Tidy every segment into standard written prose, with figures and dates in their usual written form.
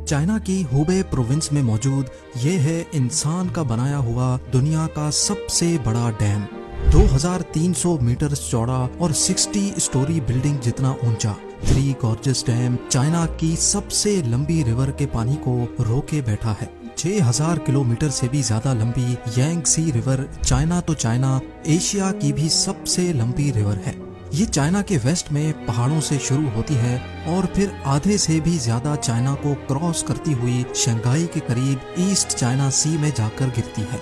China की Hubei province में मौजूद ये है इंसान का बनाया हुआ दुनिया का सबसे बड़ा डैम। 2300 मीटर चौड़ा और 60 स्टोरी बिल्डिंग जितना ऊंचा थ्री गॉर्जेस डैम चाइना की सबसे लंबी रिवर के पानी को रोके बैठा है। 6000 किलोमीटर से भी ज्यादा लंबी यांगसी रिवर चाइना तो चाइना एशिया की भी सबसे लंबी रिवर है। ये चाइना के वेस्ट में पहाड़ों से शुरू होती है और फिर आधे से भी ज्यादा चाइना को क्रॉस करती हुई शंघाई के करीब ईस्ट चाइना सी में जाकर गिरती है।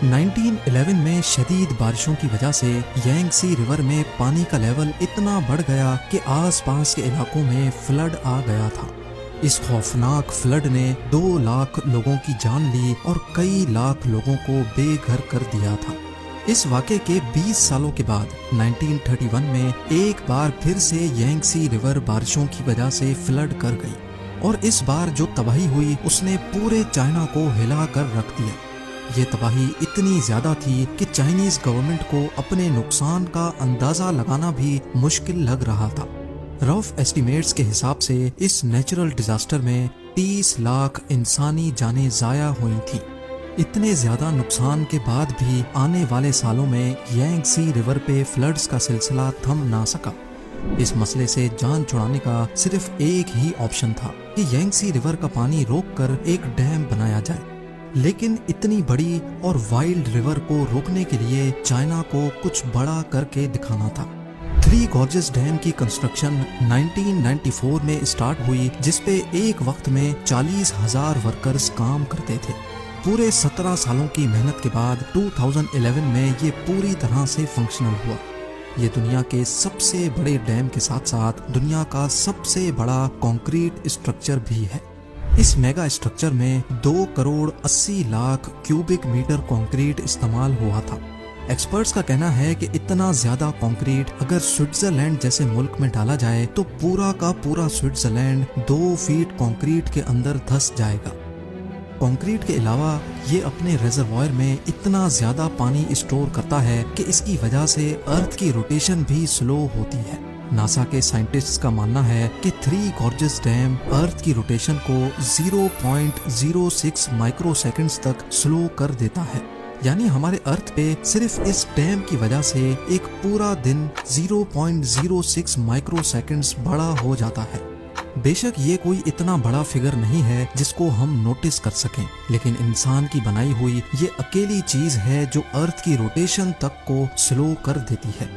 1911 में शदीद बारिशों की वजह से यांगसी रिवर में पानी का लेवल इतना बढ़ गया कि आसपास के इलाकों में फ्लड आ गया था। इस खौफनाक फ्लड ने 2 लाख लोगों की जान ली और कई लाख लोगों को बेघर कर दिया था। इस वाक़े के 20 सालों के बाद 1931 में एक बार फिर से यांगसी रिवर बारिशों की वजह से फ्लड कर गई और इस बार जो तबाही हुई उसने पूरे चाइना को हिला कर रख दिया। ये तबाही इतनी ज्यादा थी कि चाइनीज गवर्नमेंट को अपने नुकसान का अंदाजा लगाना भी मुश्किल लग रहा था। रफ एस्टिमेट्स के हिसाब से इस नेचुरल डिजास्टर में 30 लाख इंसानी जानें जाया हुई थी। इतने ज्यादा नुकसान के बाद भी आने वाले सालों में यांगसी रिवर पे फ्लड्स का सिलसिला थम ना सका। इस मसले से जान छुड़ाने का सिर्फ एक ही ऑप्शन था कि यांगसी रिवर का पानी रोककर एक डैम बनाया जाए। लेकिन इतनी बड़ी और वाइल्ड रिवर को रोकने के लिए चाइना को कुछ बड़ा करके दिखाना था। थ्री गॉर्जेस डैम की कंस्ट्रक्शन 1994 में स्टार्ट हुई, जिसपे एक वक्त में 40,000 वर्कर्स काम करते थे। पूरे 17 सालों की मेहनत के बाद 2011 में ये पूरी तरह से फंक्शनल हुआ। ये दुनिया के सबसे बड़े डैम के साथ साथ दुनिया का सबसे बड़ा कंक्रीट स्ट्रक्चर भी है। इस मेगा स्ट्रक्चर में 2 crore 80 lakh cubic metre concrete इस्तेमाल हुआ था। एक्सपर्ट्स का कहना है कि इतना ज्यादा कंक्रीट अगर स्विट्जरलैंड जैसे मुल्क में डाला जाए तो पूरा का पूरा स्विट्जरलैंड 2 फीट कंक्रीट के अंदर धंस जाएगा। कंक्रीट के अलावा ये अपने रिजर्वॉयर में इतना ज्यादा पानी स्टोर करता है कि इसकी वजह से अर्थ की रोटेशन भी स्लो होती है। नासा के साइंटिस्ट्स का मानना है कि थ्री गॉर्जेस डैम अर्थ की रोटेशन को 0.06 माइक्रो सेकेंड्स तक स्लो कर देता है। यानी हमारे अर्थ पे सिर्फ इस डैम की वजह से एक पूरा दिन 0.06 माइक्रो सेकेंड्स बड़ा हो जाता है। बेशक ये कोई इतना बड़ा फिगर नहीं है जिसको हम नोटिस कर सकें, लेकिन इंसान की बनाई हुई ये अकेली चीज है जो अर्थ की रोटेशन तक को स्लो कर देती है।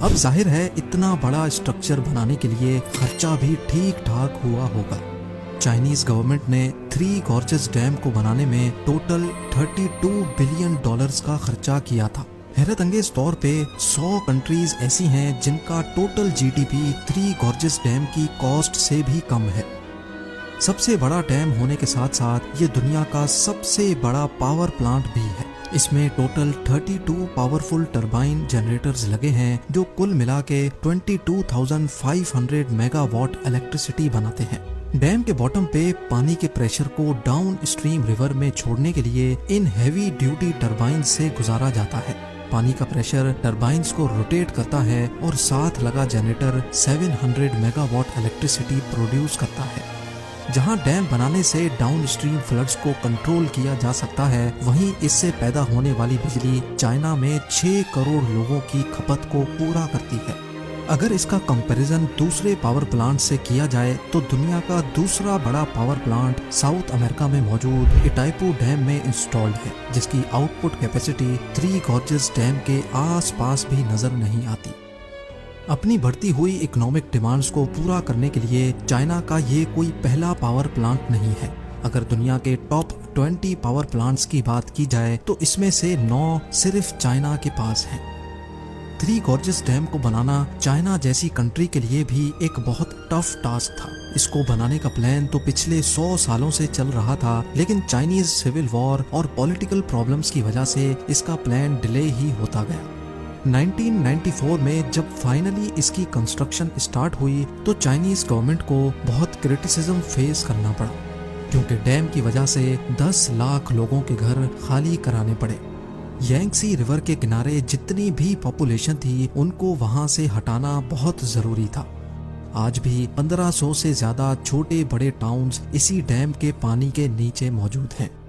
अब जाहिर है इतना बड़ा स्ट्रक्चर बनाने के लिए खर्चा भी ठीक ठाक हुआ होगा। चाइनीज गवर्नमेंट ने थ्री गॉर्जेस डैम को बनाने में टोटल $32 बिलियन का खर्चा किया था। हैरत अंगेज तौर पे 100 कंट्रीज ऐसी हैं जिनका total GDP three gorges dam की कॉस्ट से भी कम है। सबसे बड़ा डैम होने के साथ साथ ये दुनिया का सबसे बड़ा पावर प्लांट भी है। इसमें टोटल 32 पावरफुल टरबाइन जनरेटर्स लगे हैं जो कुल मिला के 22,500 मेगावाट इलेक्ट्रिसिटी बनाते हैं। डैम के बॉटम पे पानी के प्रेशर को डाउन स्ट्रीम रिवर में छोड़ने के लिए इन हैवी ड्यूटी टरबाइन से गुजारा जाता है। पानी का प्रेशर टरबाइन्स को रोटेट करता है और साथ लगा जनरेटर 700 मेगावाट इलेक्ट्रिसिटी प्रोड्यूस करता है। जहां डैम बनाने से डाउन स्ट्रीम फ्लड्स को कंट्रोल किया जा सकता है, वहीं इससे पैदा होने वाली बिजली चाइना में 6 करोड़ लोगों की खपत को पूरा करती है। अगर इसका कंपैरिजन दूसरे पावर प्लांट से किया जाए तो दुनिया का दूसरा बड़ा पावर प्लांट साउथ अमेरिका में मौजूद इटाइपू डैम में इंस्टॉल्ड है, जिसकी output capacity three gorges dam के आसपास भी नजर नहीं आती। अपनी बढ़ती हुई इकोनॉमिक डिमांड्स को पूरा करने के लिए चाइना का ये कोई पहला पावर प्लांट नहीं है। अगर दुनिया के टॉप 20 पावर प्लांट्स की बात की जाए तो इसमें से 9 सिर्फ चाइना के पास हैं। थ्री गॉर्जेस डैम को बनाना चाइना जैसी कंट्री के लिए भी एक बहुत टफ टास्क था। इसको बनाने का प्लान तो पिछले 100 सालों से चल रहा था, लेकिन चाइनीज सिविल वॉर और पॉलिटिकल प्रॉब्लम्स की वजह से इसका प्लान डिले ही होता गया। 1994 में जब फाइनली इसकी कंस्ट्रक्शन स्टार्ट हुई तो चाइनीज गवर्नमेंट को बहुत क्रिटिसिज्म फेस करना पड़ा, क्योंकि डैम की वजह से 10 लाख लोगों के घर खाली कराने पड़े। यांगसी रिवर के किनारे जितनी भी पॉपुलेशन थी उनको वहां से हटाना बहुत जरूरी था। आज भी 1500 से ज्यादा छोटे बड़े टाउन्स इसी डैम के पानी के नीचे मौजूद हैं।